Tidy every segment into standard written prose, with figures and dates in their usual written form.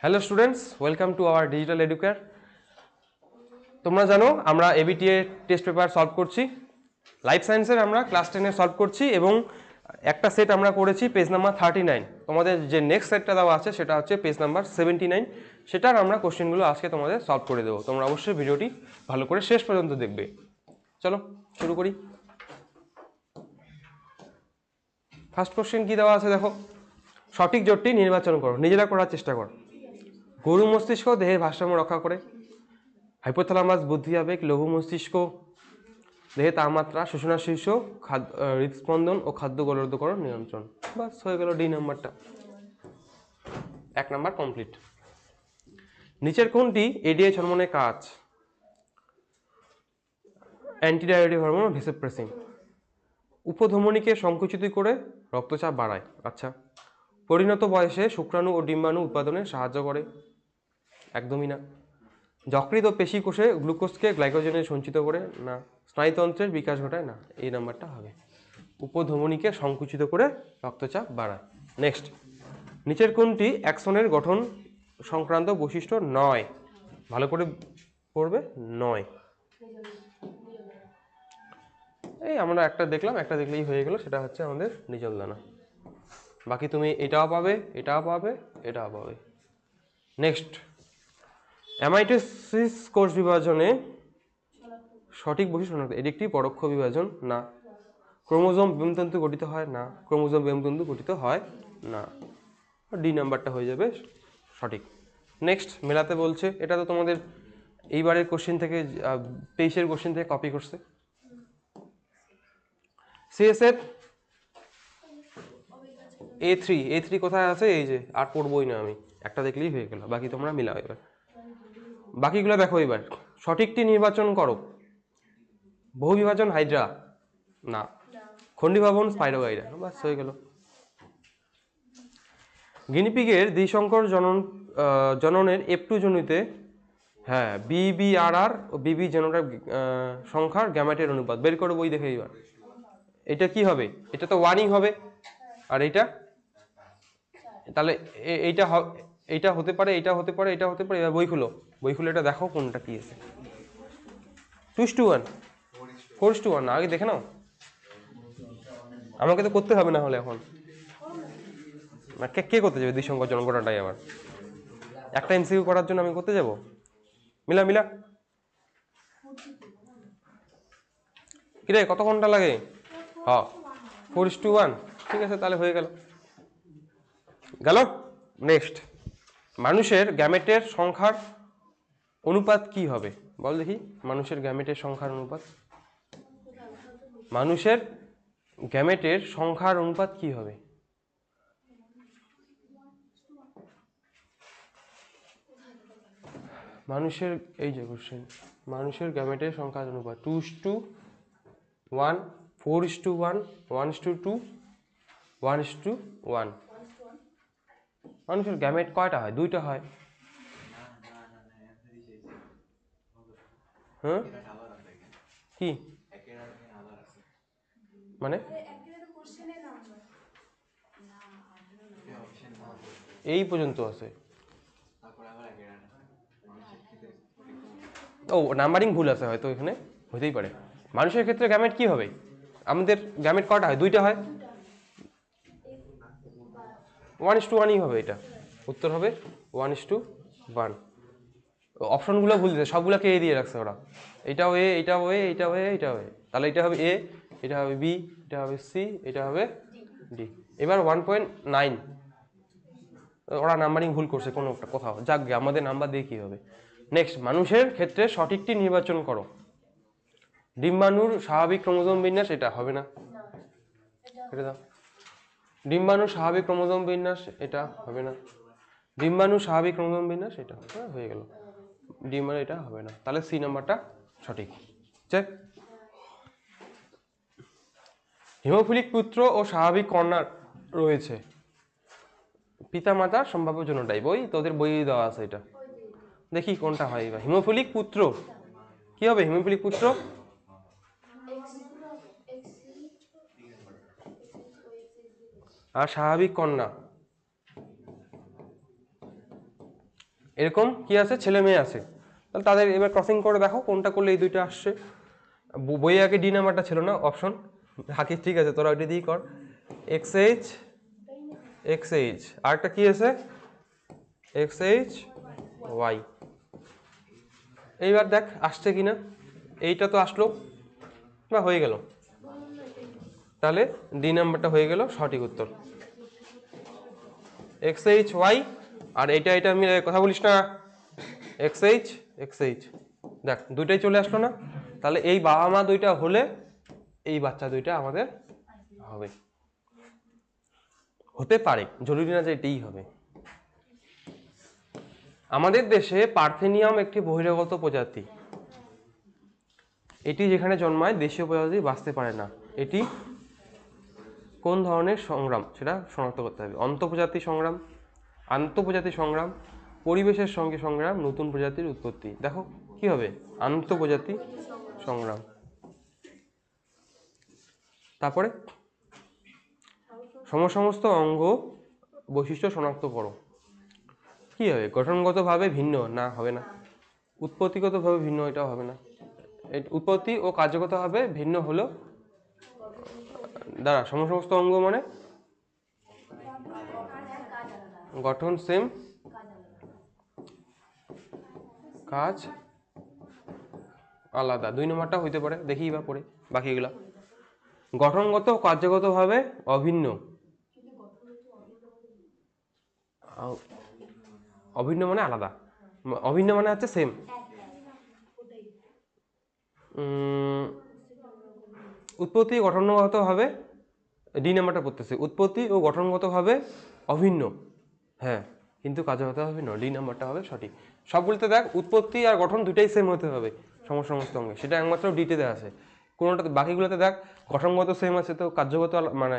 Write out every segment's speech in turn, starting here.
Hello students, welcome to our digital educare. তোমরা জানো আমরা এবিটিএ টেস্ট পেপার সলভ করছি। লাইফ সায়েন্সের আমরা ক্লাস 10 সলভ করছি এবং একটা সেট আমরা করেছি পেজ নাম্বার 39। তোমাদের যে নেক্সট সেটটা দেওয়া আছে সেটা হচ্ছে পেজ নাম্বার 79। সেটার আমরা কোশ্চেনগুলো আজকে তোমাদের সলভ করে দেবো। তোমরা অবশ্যই ভিডিওটি ভালো করে শেষ পর্যন্ত দেখবে। চলো শুরু করি। ফার্স্ট কোশ্চেন কি দেওয়া আছে দেখো, সঠিক জোটটি নির্বাচন করো, নিজেরা করার চেষ্টা করো। গরু মস্তিষ্ক দেহের ভারসাম্য রক্ষা করে, হাইপোথ্যালামাস বুদ্ধি আবেগ, লঘু মস্তিষ্ক দেহে তাপমাত্রা, শোষণা শীর্ষ, হৃদস্পন্দন ও খাদ্য গলরোধকরণ নিয়ন্ত্রণ। বাস হয়ে গেল ডি নাম্বারটা, 1 নাম্বার কমপ্লিট। নিচের কোনটি এডিএইচ হরমোনের কাজ? Antidiuretic hormone, vasopressin. উপধমনীকে সংকুচিত করে রক্তচাপ বাড়ায়। আচ্ছা। পরিণত বয়সে শুক্রাণু ও ডিম্বাণু উৎপাদনে সাহায্য করে? একদমই না। যকৃৎ ও পেশি কোষে গ্লুকোজকে গ্লাইকোজেনে সঞ্চিত করে? না। স্নায়ুতন্ত্রের বিকাশ ঘটায়? না। এই নাম্বারটা হবে। উপধমনীকে সংকুচিত করে রক্তচাপ বাড়ায়। নেক্সট, নিচের কোনটি অ্যাক্সনের গঠন সংক্রান্ত বৈশিষ্ট্য নয়? ভালো করে পড়বে, নয়। এই আমরা একটা দেখলাম, একটা দেখলেই হয়ে গেল, সেটা হচ্ছে আমাদের নিজল দানা। বাকি তুমি এটাও পাবে, এটাও পাবে, এটাও পাবে। নেক্সট, অ্যামাইটোসিস কোষ বিভাজনে সঠিক বৈশিষ্ট্য। এটি একটি পরোক্ষ বিভাজন? না। ক্রোমোজোম বেমতন্তু গঠিত হয়? না। ক্রোমোজোম বেমতন্তু গঠিত হয় না। ডি নাম্বারটা হয়ে যাবে সঠিক। নেক্সট, মেলাতে বলছে, এটা তো তোমাদের এইবারের কোশ্চেন থেকে 23-এর কোশ্চেন থেকে কপি করছে। সিএসএফ A3 কোথায় আছে? এই যে, আর পড়বই না আমি, একটা দেখলেই হয়ে গেল, বাকি তোমরা মিলাও। এবার বাকিগুলো দেখো। এবার সঠিকটি নির্বাচন করো। বহু বিভাজন হাইড্রা? না। খন্ডিভাবন স্পাইরোগাইরা? বাস হয়ে গেল। গিনিপিগের দ্বিসংকর জননের F2 জনিতে, হ্যাঁ, BBRR ও BB জেনোটাইপ সংখ্যার গ্যামেটের অনুপাত বের করে বই দেখে। এবার এটা কি হবে? এটা তো 1ই হবে। আর এইটা তাহলে এইটা এইটা হতে পারে, এটা হতে পারে, এটা হতে পারে। এবার বই খুলো, বই খুলে এটা দেখো কোনটা কি আছে। 2:1, 4:1 না, আগে দেখে নাও। আমাকে তো করতে হবে না হলে এখন। কে করতে যাবে দ্বিসংকর জনগণনাটাই? আবার একটা এমসিকিউ করার জন্য আমি করতে যাব? মিলা মিলা। কিরে, কত ঘন্টা লাগে? হ্যাঁ, 4:1। ঠিক আছে, তাহলে হয়ে গেল গেল। নেক্সট, মানুষের গ্যামেটের সংখ্যার অনুপাত কি হবে? বল দেখি, মানুষের গ্যামেটের সংখ্যার অনুপাত। মানুষের গ্যামেটের সংখ্যার অনুপাত কি হবে? মানুষের, এই যে কোশ্চেন, মানুষের গ্যামেটের সংখ্যার অনুপাত 2:1, 4:1, 1:2, 1:1। মানুষের গ্যামেট কয়টা হয়? 2টা হয়। হ্যাঁ, কি মানে? এই পর্যন্ত আছে। ও, নাম্বারিং ভুল আছে হয়তো এখানে, হতেই পারে। মানুষের ক্ষেত্রে গ্যামেট কি হবে? আমাদের গ্যামেট কয়টা হয়? 2টা হয়। 1:1ই হবে। এটা উত্তর হবে 1:1। অপশনগুলো ভুল দিতে, সবগুলোকে এ দিয়ে রাখছে ওরা। এটাও এ, এটাও এ, এটাও এ, এটাও এ। তাহলে এটা হবে এ, এটা হবে বি, এটা হবে সি, এটা হবে ডি। এবার 1.9 ওরা নাম্বারিং ভুল করছে কোনো একটা কোথাও। যাক গে, আমাদের নাম্বার দিয়ে কি হবে। নেক্সট, মানুষের ক্ষেত্রে সঠিকটি নির্বাচন করো। ডিম্বাণুর স্বাভাবিক ক্রোমোজোম বিন্যাস? এটা হবে না, এটা দাও। ডিম্বাণুর স্বাভাবিক ক্রোমোজোম বিন্যাস? এটা হবে না। ডিম্বাণুর স্বাভাবিক ক্রোমোজোম বিন্যাস? এটা হয়ে গেল। ডিম্বাণু এটা হবে না, তাহলে সি নাম্বারটা সঠিক। চেক। হিমোফিলিক পুত্র ও স্বাভাবিক কন্যা রয়েছে। পিতামাতার সম্ভাব্য জন্যটাই বই, তোদের বই দেওয়া আছে এটা। দেখি কোনটা হয়। এবার হিমোফিলিক পুত্র কি হবে? হিমোফিলিক পুত্র আর স্বাভাবিক কন্যা, এরকম কি আছে, ছেলে মেয়ে আছে, তাহলে তাদের এবার ক্রসিং করে দেখো কোনটা করলে এই দুইটা আসছে। বইয়ে আগে ডি নাম্বারটা ছিল না অপশন, হাকিস ঠিক আছে তোরা ওইটা দিয়েই কর। এক্স এইচ এক্স এইচ, আরেকটা কি আছে এক্স এইচ ওয়াই। এইবার দেখ আসছে কিনা, এইটা তো আসলো বা হয়ে গেল, তাহলে ডি নাম্বারটা হয়ে গেল সঠিক উত্তর। এক্স এইচ ওয়াই, আর এটা এটা আমি কথা বলিস না, এক্স এইচ এক্স এইচ, দেখ দুইটাই চলে আসলো না, তাহলে এই বাবা মা দুইটা হলে এই বাচ্চা দুইটা আমাদের হবে, হতে পারে, জরুরি না যে এটাই হবে। আমাদের দেশে পার্থেনিয়াম একটি বহিরাগত প্রজাতি, এটি যেখানে জন্মায় দেশীয় প্রজাতি বাঁচতে পারে না, এটি কোন ধরনের সংগ্রাম সেটা শনাক্ত করতে হবে। অন্তঃপ্রজাতি সংগ্রাম, আন্তঃপ্রজাতি সংগ্রাম, পরিবেশের সঙ্গে সংগ্রাম, নতুন প্রজাতির উৎপত্তি। দেখো কি হবে, আন্তঃপ্রজাতি সংগ্রাম। তারপরে সমস্ত অঙ্গ বৈশিষ্ট্য শনাক্ত করো, কি হবে, গঠনগতভাবে ভিন্ন না, হবে না। উৎপত্তিগতভাবে ভিন্ন, এটাও হবে না। উৎপত্তি ও কার্যগতভাবে ভিন্ন হলো দাঁড়া, সমস্ত অঙ্গ মানে গঠন সেম, কাজ আলাদা, 2 নম্বরটা হইতে পারে, দেখি বা পড়ে বাকিগুলা। গঠনগত ও কার্যগতভাবে অভিন্ন, অভিন্ন মানে আলাদা, অভিন্ন মানে হচ্ছে সেম। উৎপত্তি গঠনগতভাবে, ডি নাম্বারটা পড়তেছে, উৎপত্তি ও গঠনগতভাবে অভিন্ন, হ্যাঁ, কিন্তু কার্যগতভাবে ভিন্ন, ডি নাম্বারটা হবে সঠিক। সবগুলোতে দেখ উৎপত্তি আর গঠন দুটাই সেম হতে হবে সমস্ত অঙ্গে, সেটা একমাত্র ডিতে দেওয়া আছে। কোনোটা বাকিগুলোতে দেখ গঠনগত সেম আছে, তো কার্যগত মানে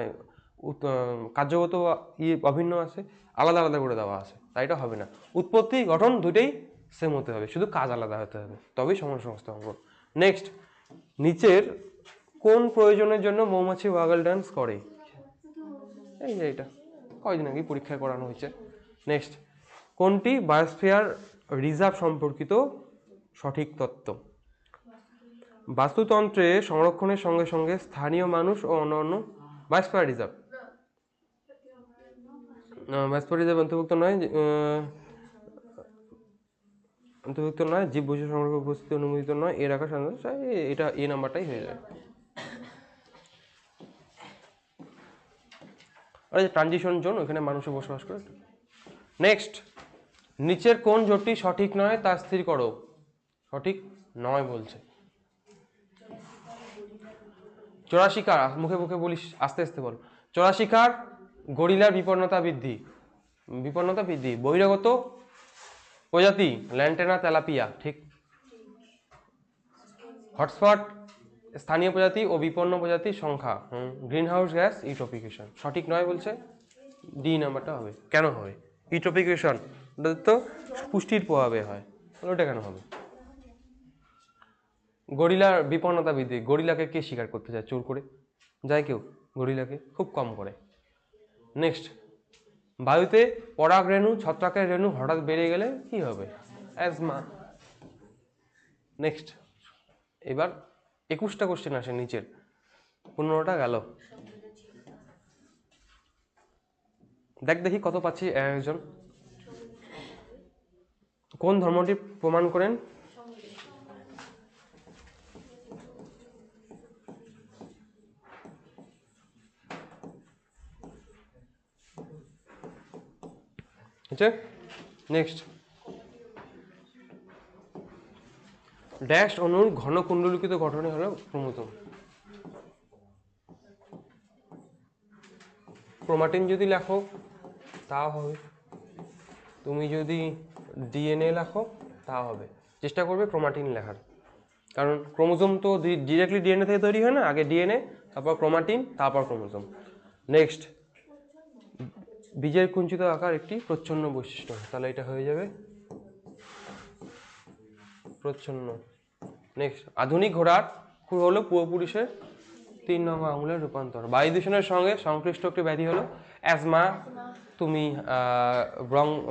কার্যগত অভিন্ন আছে, আলাদা আলাদা করে দেওয়া আছে, তাই এটা হবে না। উৎপত্তি গঠন দুটোই সেম হতে হবে, শুধু কাজ আলাদা হতে হবে, তবেই সমস্ত অঙ্গ। নেক্সট, নিচের কোন প্রয়োজনের জন্য মৌমাছি ওয়াগল ডান্স করে, এই যে এটা কয়দিন আগে পরীক্ষায় করানো হয়েছে। নেক্সট, কোনটি বায়োস্ফিয়ার রিজার্ভ সম্পর্কিত সঠিক তত্ত্ব। বাস্তুতন্ত্রে সংরক্ষণের সঙ্গে সঙ্গে স্থানীয় মানুষ ও অন্যান্য বায়োস্ফিয়ার রিজার্ভ, বায়োস্ফিয়ার রিজার্ভ অন্তর্ভুক্ত নয়, অন্তর্ভুক্ত নয়, জীব বৈচিত্র্য সংরক্ষণ উপস্থিতি অনুমোদিত নয়, এর আকার এটা এ নাম্বারটাই হয়ে যায়। আর যে ট্রানজিশন জোন, ওখানে মানুষে বসবাস করে। নেক্সট, নিচের কোন জোটটি সঠিক নয় তা স্থির করো, সঠিক নয় বলছে। চোরাশিকার, মুখে মুখে বলিস, আস্তে আস্তে বল। চোরাশিকার, গরিলার বিপন্নতা বৃদ্ধি, বিপন্নতা বৃদ্ধি, বহিরাগত প্রজাতি ল্যান্টেনা তেলাপিয়া, ঠিক। হটস্পট, স্থানীয় প্রজাতি ও বিপন্ন প্রজাতির সংখ্যা, গ্রিন হাউস গ্যাস ইউট্রোফিকেশন, সঠিক নয় বলছে, ডি নাম্বারটা হবে। কেন হবে, ইউট্রোফিকেশন ওটা তো পুষ্টির প্রভাবে হয়, ওটা কেন হবে। গরিলার বিপন্নতা বৃদ্ধি, গরিলাকে কে শিকার করতে যায়, চোর করে যায় কেউ, গরিলাকে খুব কম করে। নেক্সট, বায়ুতে পরাগ রেণু ছত্রাকের রেণু হঠাৎ বেড়ে গেলে কি হবে, অ্যাজমা। নেক্সট, এবার 21টা কোশ্চেন আসে নিচের, 15টা গেল, দেখ দেখি কত পাচ্ছি একজন। কোন ধর্মটি প্রমাণ করেন নেক্সট, ড্যাশ অণুর ঘন কুণ্ডলিকিত গঠনে হলো ক্রোমোজোম। ক্রোমাটিন যদি লেখো তাও হবে, তুমি যদি ডিএনএ লেখো তাও হবে, চেষ্টা করবে ক্রোমাটিন লেখার, কারণ ক্রোমোজোম তো ডিরেক্টলি ডিএনএ থেকে তৈরি হয় না, আগে ডিএনএ তারপর ক্রোমাটিন তারপর ক্রোমোজোম। নেক্সট, বীজের কুঞ্চিত আকার একটি প্রচ্ছন্ন বৈশিষ্ট্য, তাহলে এটা হয়ে যাবে প্রচ্ছন্ন। নেক্সট, আধুনিক ঘোড়ার খুর হলো পূর্বপুরুষের 3 নং আঙুলের রূপান্তর। বায়ু দূষণের সঙ্গে সংশ্লিষ্ট একটি ব্যাধি হলো অ্যাজমা, তুমি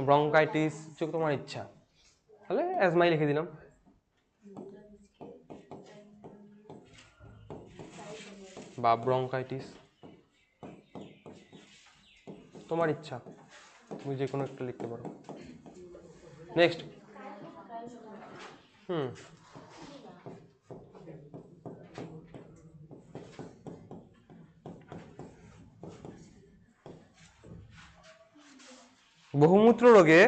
ব্রঙ্কাইটিস, তোমার ইচ্ছা, তাহলে অ্যাজমাই লিখে দিলাম। বা ব্রঙ্কাইটিস, তোমার ইচ্ছা, তুমি যে কোনো একটা লিখতে পারো। নেক্সট। বহুমূত্র রোগে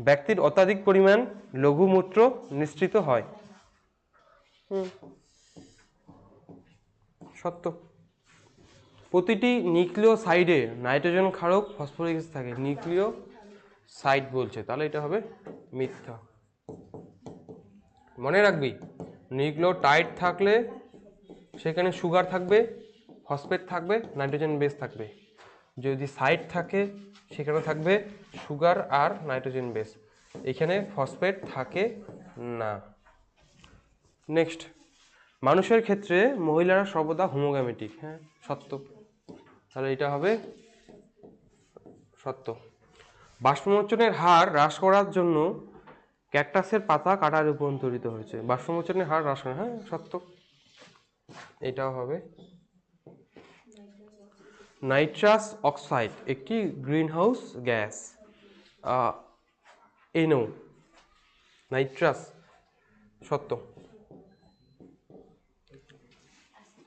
ব্যক্তির অত্যাধিক পরিমাণ লঘুমূত্র নিঃসৃত হয়। সত্য। প্রতিটি নিউক্লিওসাইডে নাইট্রোজেন ক্ষারক ফসফরিক অ্যাসিড থাকে। নিউক্লিওসাইড বলছে, তাহলে এটা হবে মিথ্যা। মনে রাখবি, নিউক্লিওটাইড থাকলে সেখানে সুগার থাকবে, ফসফেট থাকবে, নাইট্রোজেন বেস থাকবে। যদি সাইড থাকে সেখানে থাকবে সুগার আর নাইট্রোজেন বেস, এখানে ফসফেট থাকে না। নেক্সট। মানুষের ক্ষেত্রে মহিলারা সর্বদা হোমোগ্যামেটিক। হ্যাঁ, সত্য। তাহলে এটা হবে সত্য। বাষ্পমোচনের হার হ্রাস করার জন্য ক্যাকটাসের পাতা কাটা রূপান্তরিত হয়েছে। বাষ্পমোচনের হার হ্রাস করা, হ্যাঁ সত্য। এটাও হবে। নাইট্রাস অক্সাইড একটি গ্রিনহাউস গ্যাস। NO, নাইট্রাস, সত্য।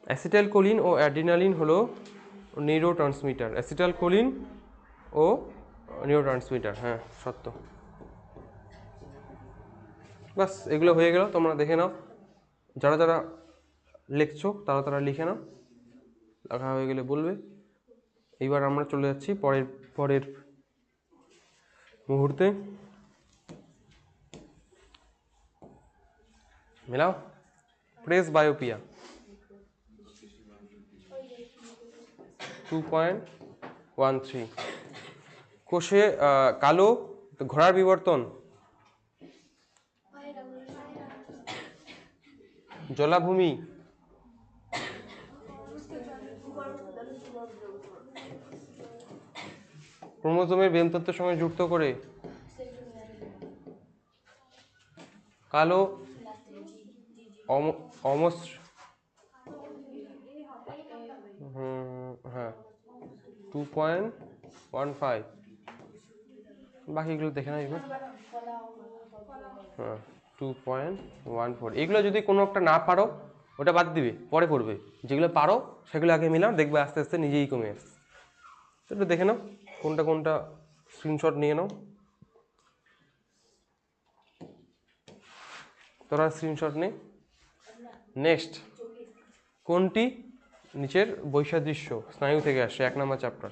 অ্যাসিটাইলকোলিন ও অ্যাড্রিনালিন হলো নিউরোট্রান্সমিটার। অ্যাসিটাইলকোলিন ও নিউরোট্রান্সমিটার, হ্যাঁ সত্য। বাস, এগুলো হয়ে গেল, তোমরা দেখে নাও। যারা যারা লিখছো তারা তারা লিখে নাও, লেখা হয়ে গেলে বলবে। এইবার আমরা চলে যাচ্ছি পরের মুহূর্তে। মেলাও। প্রেসবায়োপিয়া 2.13। কোষে কালো ঘোড়ার বিবর্তন, জলাভূমি, ক্রোমোজোমের বেমতন্ত্রের সঙ্গে যুক্ত করে, কালো হ্যাঁ 2.15। বাকিগুলো দেখে না এবার। হ্যাঁ 2.14। এগুলো যদি কোনো একটা না পারো ওটা বাদ দিবে, পরে পড়বে। যেগুলো পারো সেগুলো আগে মিলাও, দেখবে আস্তে আস্তে নিজেই কমে আসছে। একটু দেখে নাও কোনটা কোনটা, স্ক্রিনশট নিয়ে নাও। তোরা স্ক্রিনশট নে। নেক্সট। কোনটি নিচের বৈসাদৃশ্য স্নায়ু থেকে আসে? 1 নম্বর চ্যাপ্টার।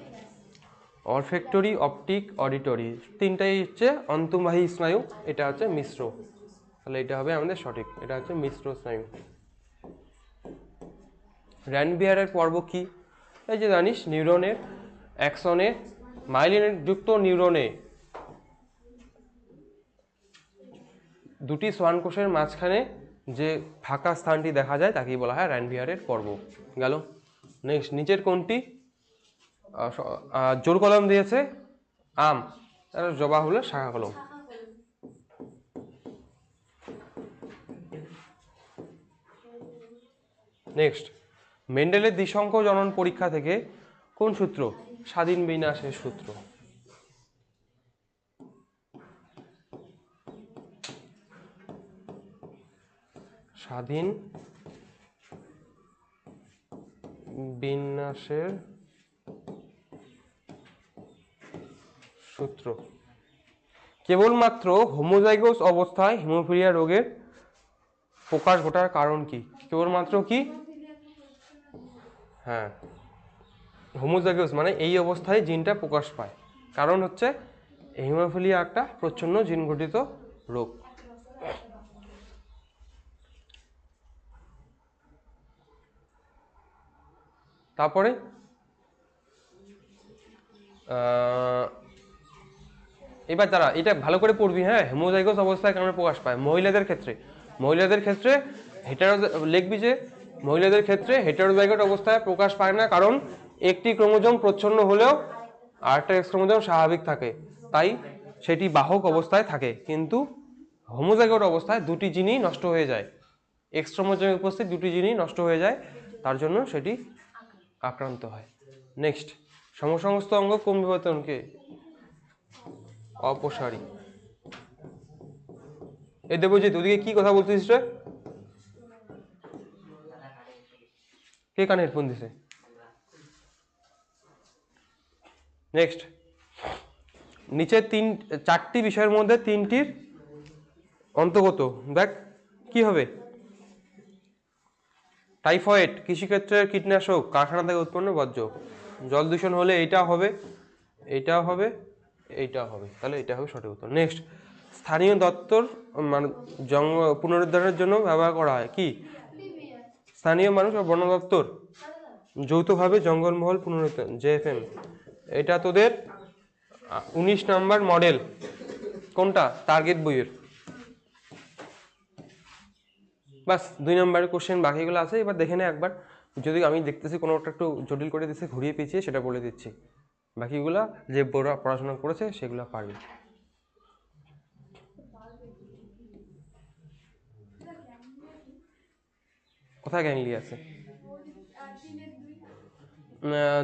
অলফ্যাক্টরি, অপটিক, অডিটরি, তিনটাই হচ্ছে অন্তর্বাহী স্নায়ু। এটা হচ্ছে মিশ্র, তাহলে এটা হবে আমাদের সঠিক। এটা হচ্ছে মিশ্র স্নায়ু। র্যানভিয়ারের পর্ব কি? এই যে জানিস, নিউরনের অ্যাক্সনে মাইলিনের যুক্ত নিউরনে দুটি সোয়ান কোষের মাঝখানে যে ফাঁকা স্থানটি দেখা যায় তাকেই বলা হয় র্যানভিয়ারের পর্ব। গেল। নেক্সট। নিচের কোনটি জোর কলম দিয়েছে? আম, আর জবা হলো শাখা কলম। নেক্সট। মেন্ডেলের দ্বিসংখ্য জনন পরীক্ষা থেকে কোন সূত্র? স্বাধীন বিন্যাসের সূত্র। স্বাধীন বিন্যাসের সূত্র। কেবলমাত্র হোমোজাইগোস অবস্থায় হিমোফিলিয়া রোগের প্রকাশ ঘটার কারণ কি? কেবলমাত্র কি? হ্যাঁ, হোমোজাইগোস মানে এই অবস্থায় জিনটা প্রকাশ পায়। কারণ হচ্ছে হিমোফিলিয়া একটা প্রচ্ছন্ন জিন ঘটিত রোগ। তারপরে এবার তারা এটা ভালো করে পড়বি। হ্যাঁ, হেমোজাইগোস অবস্থায় কারণে প্রকাশ পায় মহিলাদের ক্ষেত্রে। মহিলাদের ক্ষেত্রে লিখবি যে মহিলাদের ক্ষেত্রে হেটেরোজাইগোট অবস্থায় প্রকাশ পায় না, কারণ একটি ক্রোমোজোম প্রচ্ছন্ন হলেও আরেকটা এক্স ক্রোমোজোম স্বাভাবিক থাকে, তাই সেটি বাহক অবস্থায় থাকে। কিন্তু হোমোজাইগোট অবস্থায় দুটি জিনই নষ্ট হয়ে যায়, এক্স ক্রোমোজোমে উপস্থিত দুটি জিনই নষ্ট হয়ে যায়, তার জন্য সেটি আক্রান্ত হয়। নেক্সট, সমসমস্ত অঙ্গ কোন বিবর্তনকে? অপসারী। এই দেবজিৎ, ওদিকে কি কথা বলছিস রে? কে কানে হেডফোন দিছে? নেক্সট, নিচে চারটি বিষয়ের মধ্যে তিনটির অন্তর্গত, দেখ কি হবে? টাইফয়েড কৃষিক্ষেত্রের কীটনাশক, কারখানা থেকে উৎপন্ন বর্জ্য, জল দূষণ হলে এইটা হবে, এইটাও হবে, এইটাও হবে, তাহলে এটা হবে সঠিক উত্তর। নেক্সট, স্থানীয় দপ্তর মানে পুনরুদ্ধারের জন্য ব্যবহার করা হয় কি? স্থানীয় মানুষ ও বন দপ্তর যৌথভাবে জঙ্গলমহল পুনরুদ্ধার, জেএফএম। এটা তোদের 19 নম্বর মডেল, কোনটা? টার্গেট বইয়ের। বাস 2 নম্বরের কোশ্চেন, বাকিগুলো আছে, এবার দেখে নে একবার। যদি আমি দেখতেছি কোনোটা একটু জটিল করে দিচ্ছে, ঘুরিয়ে পেঁচিয়ে, সেটা বলে দিচ্ছি। বাকিগুলা যে বড় পড়াশোনা করেছে সেগুলো পারবে। কোথায় গ্যাংলিয়া আছে?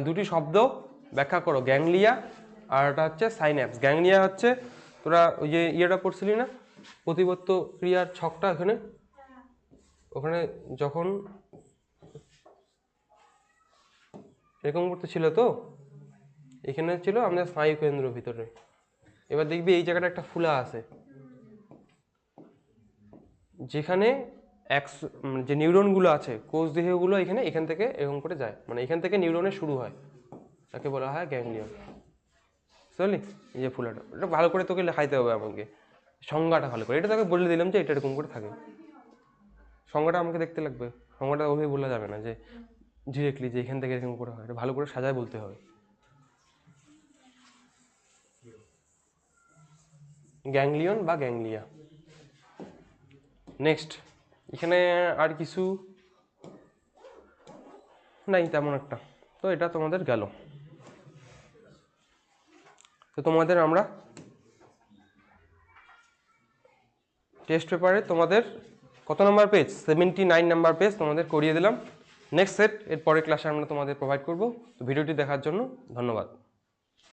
দুটি শব্দ ব্যাখ্যা করো, গ্যাংলিয়া আর এটা হচ্ছে সাইন্যাপস। গ্যাংলিয়া হচ্ছে, তোরা ওই যে ইয়েটা পড়ছিলি না, প্রতিবর্ত ক্রিয়ার ছকটা, ওখানে যখন এরকম করতে ছিল, তো এখানে ছিল আমাদের স্নায়ু কেন্দ্র ভিতরে। এবার দেখবি এই জায়গাটা একটা ফুলা আছে, যেখানে যে নিউরনগুলো আছে, কোষ দেহগুলো এখান থেকে এরকম করে যায়, মানে এখান থেকে নিউরনের শুরু হয়, তাকে বলা হয় গ্যাংলিয়ন। বুঝলি? এই যে ফুলাটা, এটা ভালো করে তোকে লেখাইতে হবে আমাকে, সংজ্ঞাটা ভালো করে। এটা তোকে বলে দিলাম যে এটা এরকম করে থাকে, সংজ্ঞাটা আমাকে দেখতে লাগবে, সংজ্ঞাটা ওভাবে বলা যাবে না যে ডিরেক্টলি যে এখান থেকে এরকম করে হয়, এটা ভালো করে সাজায় বলতে হবে। গ্যাংলিয়ন বা গ্যাংলিয়া। নেক্সট, এখানে আর কিছু নাই তেমন একটা, তো এটা তোমাদের গেল। তো তোমাদের আমরা টেস্ট পেপারে তোমাদের কত নম্বর পেজ? 79 নাম্বার পেজ তোমাদের করিয়ে দিলাম। নেক্সট সেট এর পরের ক্লাসে আমরা তোমাদের প্রোভাইড করব। তো ভিডিওটি দেখার জন্য ধন্যবাদ।